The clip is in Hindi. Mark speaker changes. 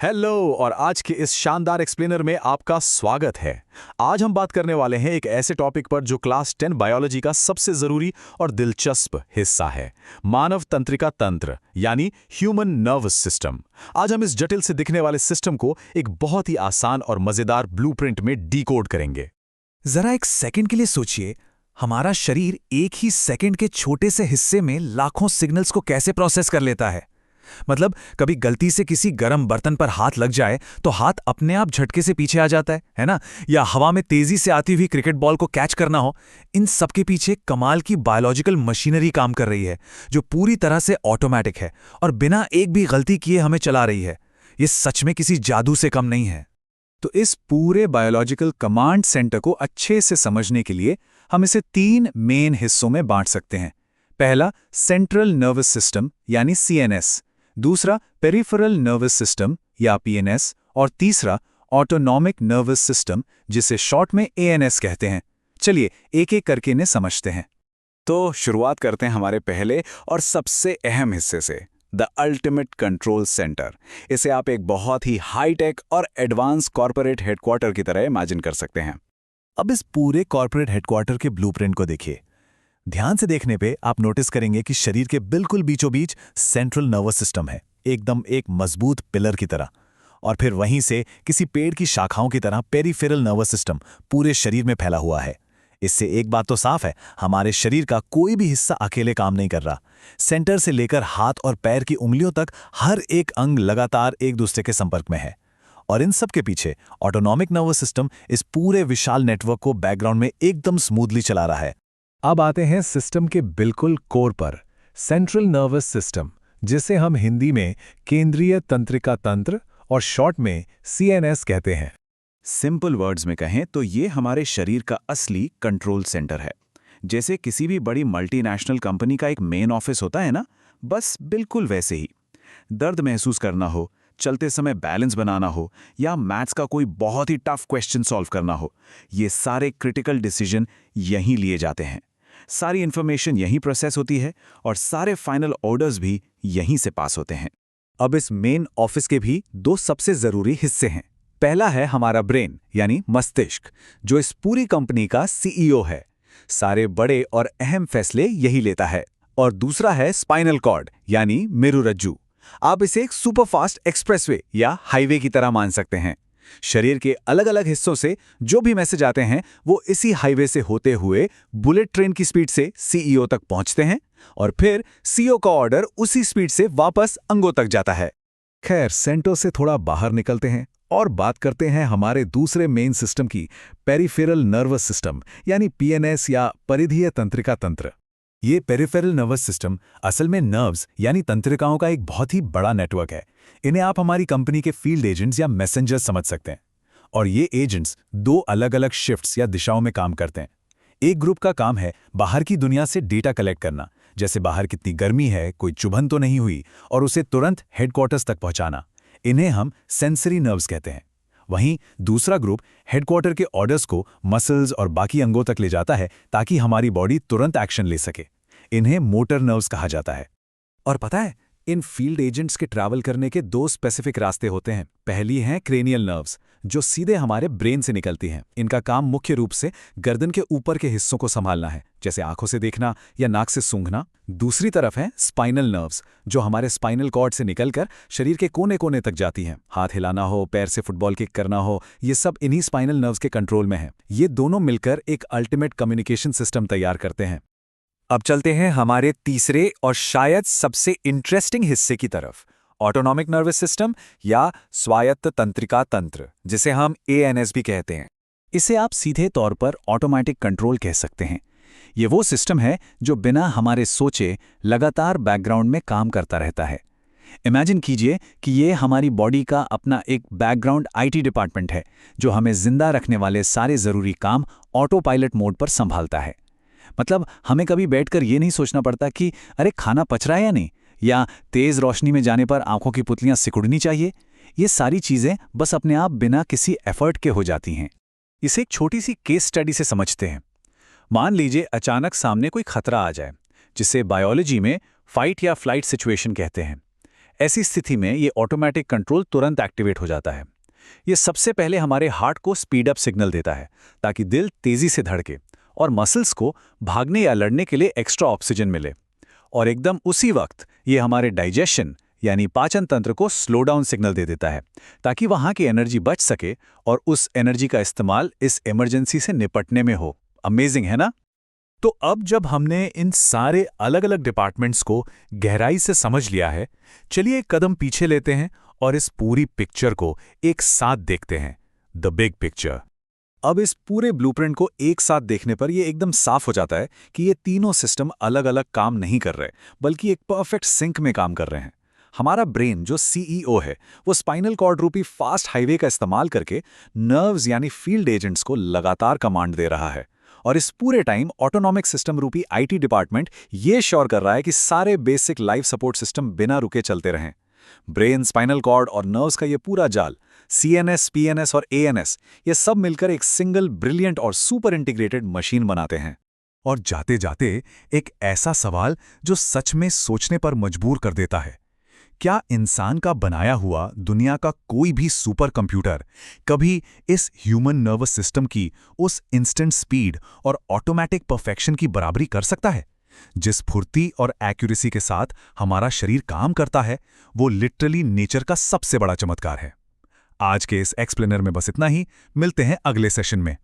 Speaker 1: हेलो और आज के इस शानदार एक्सप्लेनर में आपका स्वागत है। आज हम बात करने वाले हैं एक ऐसे टॉपिक पर जो क्लास 10 बायोलॉजी का सबसे जरूरी और दिलचस्प हिस्सा है, मानव तंत्रिका तंत्र यानी ह्यूमन नर्वस सिस्टम। आज हम इस जटिल से दिखने वाले सिस्टम को एक बहुत ही आसान और मजेदार ब्लूप्रिंट में डिकोड करेंगे।
Speaker 2: जरा एक सेकंड के लिए सोचिए, हमारा शरीर एक ही सेकंड के छोटे से हिस्से में लाखों सिग्नल्स को कैसे प्रोसेस कर लेता है। मतलब कभी गलती से किसी गर्म बर्तन पर हाथ लग जाए तो हाथ अपने आप झटके से पीछे आ जाता है ना? या हवा में तेजी से आती हुई क्रिकेट बॉल को कैच करना हो। इन सब के पीछे कमाल की बायोलॉजिकल मशीनरी काम कर रही है जो पूरी तरह से ऑटोमेटिक है और बिना एक भी गलती किए हमें चला रही है। ये सच में किसी जादू से कम नहीं है।
Speaker 1: तो इस पूरे बायोलॉजिकल कमांड सेंटर को अच्छे से समझने के लिए हम इसे 3 मेन हिस्सों में बांट सकते हैं। पहला, सेंट्रल नर्वस सिस्टम यानी सीएनएस, दूसरा पेरिफेरल नर्वस सिस्टम या पीएनएस, और तीसरा ऑटोनॉमिक नर्वस सिस्टम जिसे शॉर्ट में एएनएस कहते हैं। चलिए एक एक करके इन्हें समझते हैं। तो शुरुआत करते हैं हमारे पहले और सबसे अहम हिस्से से, द अल्टीमेट कंट्रोल सेंटर। इसे आप एक बहुत ही हाईटेक और एडवांस कॉर्पोरेट हेडक्वार्टर की तरह इमेजिन कर सकते हैं।
Speaker 2: अब इस पूरे कॉर्पोरेट हेडक्वार्टर के ब्लूप्रिंट को देखिए। ध्यान से देखने पे आप नोटिस करेंगे कि शरीर के बिल्कुल बीचों बीच सेंट्रल नर्वस सिस्टम है, एकदम एक मजबूत पिलर की तरह। और फिर वहीं से किसी पेड़ की शाखाओं की तरह पेरिफेरल नर्वस सिस्टम पूरे शरीर में फैला हुआ है। इससे एक बात तो साफ है, हमारे शरीर का कोई भी हिस्सा अकेले काम नहीं कर रहा। सेंटर से लेकर हाथ और पैर की उंगलियों तक हर एक अंग लगातार एक दूसरे के संपर्क में है। और इन सब के पीछे ऑटोनॉमिक नर्वस सिस्टम इस पूरे विशाल नेटवर्क को बैकग्राउंड में एकदम स्मूथली चला रहा है।
Speaker 3: अब आते हैं सिस्टम के बिल्कुल कोर पर, सेंट्रल नर्वस सिस्टम, जिसे हम हिंदी में केंद्रीय तंत्रिका तंत्र और शॉर्ट में सीएनएस कहते हैं।
Speaker 1: सिंपल वर्ड्स में कहें तो ये हमारे शरीर का असली कंट्रोल सेंटर है। जैसे किसी भी बड़ी मल्टीनेशनल कंपनी का एक मेन ऑफिस होता है ना, बस बिल्कुल वैसे ही। दर्द महसूस करना हो, चलते समय बैलेंस बनाना हो या मैथ्स का कोई बहुत ही टफ क्वेश्चन सॉल्व करना हो, ये सारे क्रिटिकल डिसीजन यहीं लिए जाते हैं। सारी इंफॉर्मेशन यहीं प्रोसेस होती है और सारे फाइनल ऑर्डर्स भी यहीं से पास होते हैं। अब इस मेन ऑफिस के भी 2 सबसे जरूरी हिस्से हैं। पहला है हमारा ब्रेन यानी मस्तिष्क, जो इस पूरी कंपनी का सीईओ है। सारे बड़े और अहम फैसले यही लेता है। और दूसरा है स्पाइनल कॉर्ड यानी मेरुरज्जु। आप इसे एक सुपरफास्ट एक्सप्रेसवे या हाईवे की तरह मान सकते हैं। शरीर के अलग अलग हिस्सों से जो भी मैसेज आते हैं वो इसी हाईवे से होते हुए बुलेट ट्रेन की स्पीड से सीईओ तक पहुंचते हैं और फिर सीईओ का ऑर्डर उसी स्पीड से वापस अंगों तक जाता है।
Speaker 3: खैर, सेंटर से थोड़ा बाहर निकलते हैं और बात करते हैं हमारे दूसरे मेन सिस्टम की, पेरिफेरल नर्वस सिस्टम यानी पीएनएस या परिधीय तंत्रिका तंत्र। ये पेरिफेरल नर्वस सिस्टम असल में नर्व्स यानी तंत्रिकाओं का एक बहुत ही बड़ा नेटवर्क है। इन्हें आप हमारी कंपनी के फील्ड एजेंट्स या मैसेंजर्स समझ सकते हैं। और ये एजेंट्स 2 अलग अलग शिफ्ट्स या दिशाओं में काम करते हैं। एक ग्रुप का काम है बाहर की दुनिया से डेटा कलेक्ट करना, जैसे बाहर कितनी गर्मी है, कोई चुभन तो नहीं हुई, और उसे तुरंत हेडक्वार्टर्स तक पहुंचाना। इन्हें हम सेंसरी नर्व्स कहते हैं। वहीं दूसरा ग्रुप हेडक्वार्टर के ऑर्डर्स को मसल्स और बाकी अंगों तक ले जाता है ताकि हमारी बॉडी तुरंत एक्शन ले सके। इन्हें मोटर नर्व्स कहा जाता है। और पता है, इन फील्ड एजेंट्स के ट्रैवल करने के 2 स्पेसिफिक रास्ते होते हैं। पहली हैं क्रेनियल नर्व्स, जो सीधे हमारे ब्रेन से निकलती हैं। इनका काम मुख्य रूप से गर्दन के ऊपर के हिस्सों को संभालना है, जैसे आंखों से देखना या नाक से सूंघना। दूसरी तरफ है स्पाइनल नर्व्स, जो हमारे स्पाइनल कॉर्ड से निकलकर शरीर के कोने कोने तक जाती हैं। हाथ हिलाना हो, पैर से फुटबॉल किक करना हो, ये सब इन्हीं स्पाइनल नर्व्स के कंट्रोल में है। ये दोनों मिलकर एक अल्टीमेट कम्युनिकेशन सिस्टम तैयार करते हैं।
Speaker 2: अब चलते हैं हमारे तीसरे और शायद सबसे इंटरेस्टिंग हिस्से की तरफ, ऑटोनॉमिक नर्वस सिस्टम या स्वायत्त तंत्रिका तंत्र, जिसे हम एएनएस भी कहते हैं।
Speaker 1: इसे आप सीधे तौर पर ऑटोमेटिक कंट्रोल कह सकते हैं। ये वो सिस्टम है जो बिना हमारे सोचे लगातार बैकग्राउंड में काम करता रहता है। इमेजिन कीजिए कि ये हमारी बॉडी का अपना एक बैकग्राउंड आईटी डिपार्टमेंट है, जो हमें जिंदा रखने वाले सारे जरूरी काम ऑटो पायलट मोड पर संभालता है। मतलब हमें कभी बैठकर ये नहीं सोचना पड़ता कि अरे खाना पच रहा है या नहीं, या तेज रोशनी में जाने पर आंखों की पुतलियां सिकुड़नी चाहिए। ये सारी चीजें बस अपने आप बिना किसी एफर्ट के हो जाती हैं। इसे एक छोटी सी केस स्टडी से समझते हैं। मान लीजिए अचानक सामने कोई खतरा आ जाए, जिसे बायोलॉजी में फाइट या फ्लाइट सिचुएशन कहते हैं। ऐसी स्थिति में ये ऑटोमेटिक कंट्रोल तुरंत एक्टिवेट हो जाता है। ये सबसे पहले हमारे हार्ट को स्पीड अप सिग्नल देता है ताकि दिल तेजी से धड़के और मसल्स को भागने या लड़ने के लिए एक्स्ट्रा ऑक्सीजन मिले। और एकदम उसी वक्त ये हमारे डाइजेशन यानी पाचन तंत्र को स्लो डाउन सिग्नल दे देता है ताकि वहां की एनर्जी बच सके और उस एनर्जी का इस्तेमाल इस इमरजेंसी से निपटने में हो। अमेजिंग है ना?
Speaker 2: तो अब जब हमने इन सारे अलग अलग डिपार्टमेंट्स को गहराई से समझ लिया है, चलिए एक कदम पीछे लेते हैं और इस पूरी पिक्चर को एक साथ देखते हैं, द बिग पिक्चर।
Speaker 3: अब इस पूरे ब्लूप्रिंट को एक साथ देखने पर यह एकदम साफ हो जाता है कि ये तीनों सिस्टम अलग अलग काम नहीं कर रहे, बल्कि एक परफेक्ट सिंक में काम कर रहे हैं। हमारा ब्रेन जो सीईओ है, वो स्पाइनल कॉर्ड रूपी फास्ट हाईवे का इस्तेमाल करके नर्व्स यानी फील्ड एजेंट्स को लगातार कमांड दे रहा है। और इस पूरे टाइम ऑटोनॉमिक सिस्टम रूपी आईटी डिपार्टमेंट ये श्योर कर रहा है कि सारे बेसिक लाइफ सपोर्ट सिस्टम बिना रुके चलते रहें। ब्रेन, स्पाइनल कॉर्ड और नर्व्स का ये पूरा जाल, सीएनएस, पीएनएस और एएनएस, ये सब मिलकर एक सिंगल ब्रिलियंट और सुपर इंटीग्रेटेड मशीन बनाते हैं।
Speaker 2: और जाते जाते एक ऐसा सवाल जो सच में सोचने पर मजबूर कर देता है, क्या इंसान का बनाया हुआ दुनिया का कोई भी सुपर कंप्यूटर कभी इस ह्यूमन नर्वस सिस्टम की उस इंस्टेंट स्पीड और ऑटोमेटिक परफेक्शन की बराबरी कर सकता है? जिस फुर्ती और एक्यूरेसी के साथ हमारा शरीर काम करता है, वो लिटरली नेचर का सबसे बड़ा चमत्कार है। आज के इस एक्सप्लेनर में बस इतना ही। मिलते हैं अगले सेशन में।